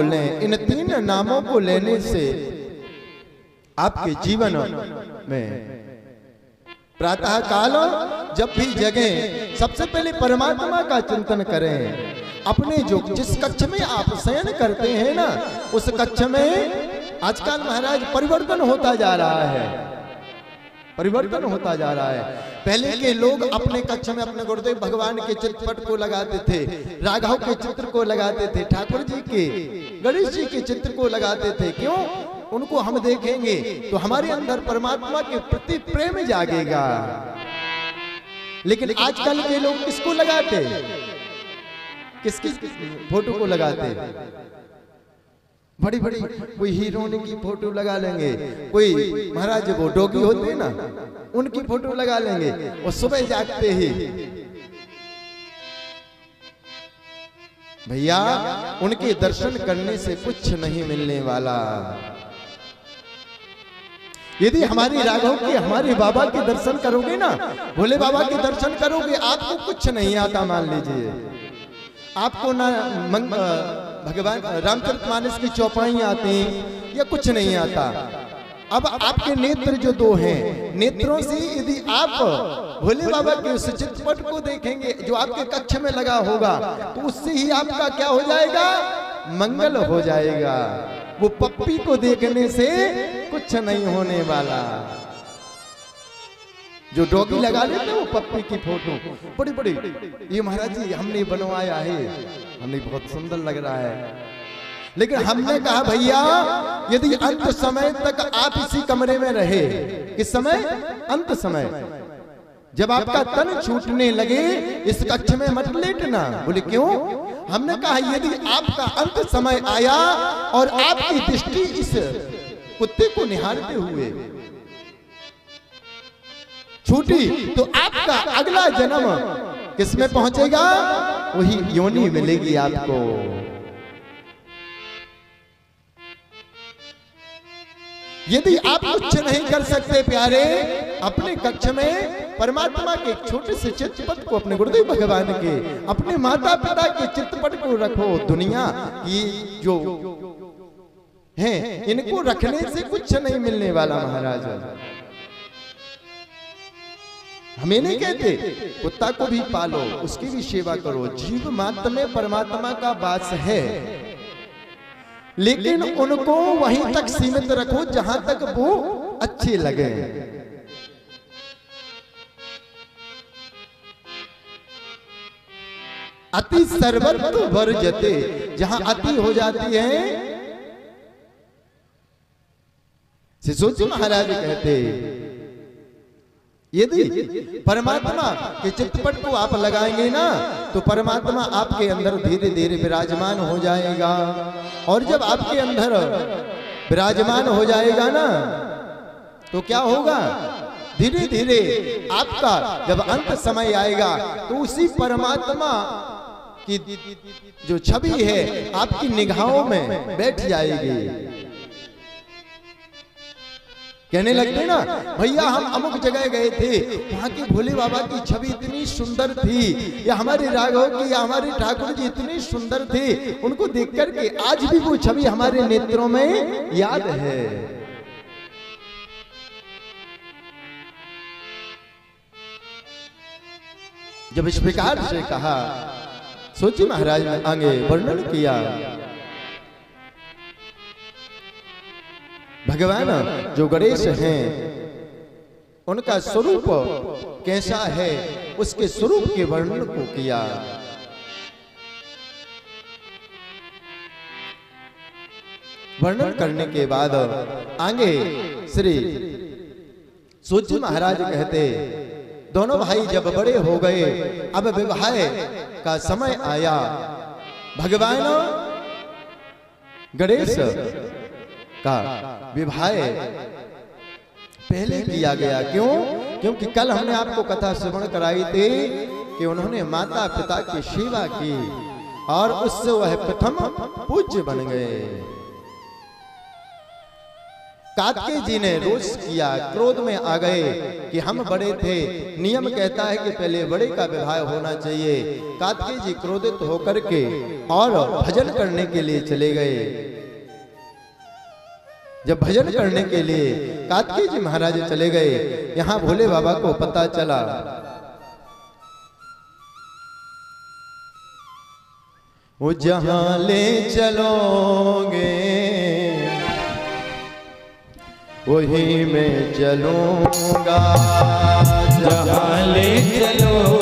लें। इन तीन नामों को लेने से आपके जीवन में प्रातः काल जब भी जगें सबसे पहले परमात्मा का चिंतन करें। अपने जो जिस कक्ष में आप शयन करते हैं ना, उस कक्ष में आजकल महाराज परिवर्तन होता जा रहा है, परिवर्तन होता जा रहा है। पहले के लोग अपने कक्ष में अपने गुरुदेव भगवान के चित्रपट को लगाते थे, राघव के चित्र को लगाते थे, ठाकुर जी के, गणेश जी के चित्र को लगाते थे। क्यों? उनको हम देखेंगे तो हमारे अंदर परमात्मा के प्रति प्रेम जागेगा। लेकिन आजकल के लोग किसको लगाते, किसकी फोटो को लगाते? बड़ी बड़ी कोई हीरोइन की फोटो लगा लेंगे, कोई महाराज वो डोगी होते हैं ना, उनकी फोटो लगा लेंगे, और सुबह जागते ही भैया उनके दर्शन करने से कुछ नहीं मिलने वाला। यदि हमारी राघव के, हमारे बाबा के दर्शन करोगे ना, भोले बाबा के दर्शन करोगे, आपको कुछ नहीं आता। मान लीजिए आपको ना भगवान रामचरितमानस की चौपाई आती या कुछ नहीं आता। अब आपके नेत्र जो दो हैं, नेत्रों से यदि आप भोले बाबा के उस चित्रपट को देखेंगे जो आपके कक्ष में लगा होगा, तो उससे ही आपका क्या हो जाएगा? मंगल हो जाएगा। वो पप्पी को देखने से कुछ नहीं होने वाला। जो डॉगी लगा लेते वो पप्पी की फोटो बड़ी बड़ी, ये महाराज जी हमने बनवाया है, हमने बहुत सुंदर लग रहा है। लेकिन हमने कहा भैया यदि अंत समय तक आप इसी कमरे में रहे, किस समय? अंत समय, जब आपका तन छूटने लगे, इस कक्ष में मत लेटना। बोले क्यों? हमने कहा यदि आपका अंत समय आया और आपकी दृष्टि इस कुत्ते को निहारते हुए छूटी, तो आपका अगला जन्म किसमें पहुंचेगा? वही योनि मिलेगी आपको। यदि आप कुछ नहीं कर सकते प्यारे, अपने कक्ष में परमात्मा के छोटे से चित्रपट को, अपने गुरुदेव भगवान के, अपने माता पिता के चित्रपट को रखो। दुनिया की जो हैं इनको रखने से कुछ नहीं मिलने वाला महाराज। हमें नहीं कहते कुत्ता को भी पालो, उसकी भी सेवा करो, जीव मात्र में परमात्मा का वास है, लेकिन उनको वहीं तक सीमित रखो जहां तक वो अच्छे लगे। अति सर्वत्र वर्जते, जहां अति हो जाती है, शिशोजी महाराज कहते यदि परमात्मा के चित्रपट को आप लगाएंगे ना, तो परमात्मा आपके अंदर धीरे धीरे विराजमान हो जाएगा। और जब आपके अंदर विराजमान हो जाएगा ना, तो क्या होगा? धीरे धीरे आपका जब अंत समय आएगा, तो उसी परमात्मा की जो छवि है आपकी निगाहों में बैठ जाएगी। कहने लगते ना भैया हम अमुक जगह गए थे, वहां के भोले बाबा की छवि इतनी सुंदर थी, या हमारे राघव की या हमारे ठाकुर जी इतनी सुंदर थे, उनको देख करके आज भी वो छवि हमारे नेत्रों में याद है। जब इस प्रकार से कहा, सोची महाराज ने आगे वर्णन किया, भगवान जो गणेश हैं उनका स्वरूप कैसा है, उसके स्वरूप के वर्णन को किया। वर्णन करने के बाद आगे श्री सूची महाराज कहते, दोनों भाई जब बड़े हो गए, अब विवाह का समय आया। भगवान गणेश का विवाह पहले किया गया। क्यों? क्योंकि कल हमने आपको कथा श्रवण कराई थी कि उन्होंने माता पिता की सेवा की और उससे वह प्रथम पूज्य बन गए। कार्तिकेय जी ने रोष किया, क्रोध में आ गए कि हम बड़े थे, नियम कहता है कि पहले बड़े का विवाह होना चाहिए। कार्तिकेय जी क्रोधित होकर के और भजन करने के लिए चले गए। जब भजन करने के लिए कार्तिकेय जी महाराज चले गए, यहाँ भोले बाबा को पता चला। वो जहां ले चलोगे वही मैं चलूंगा, जहां ले चलो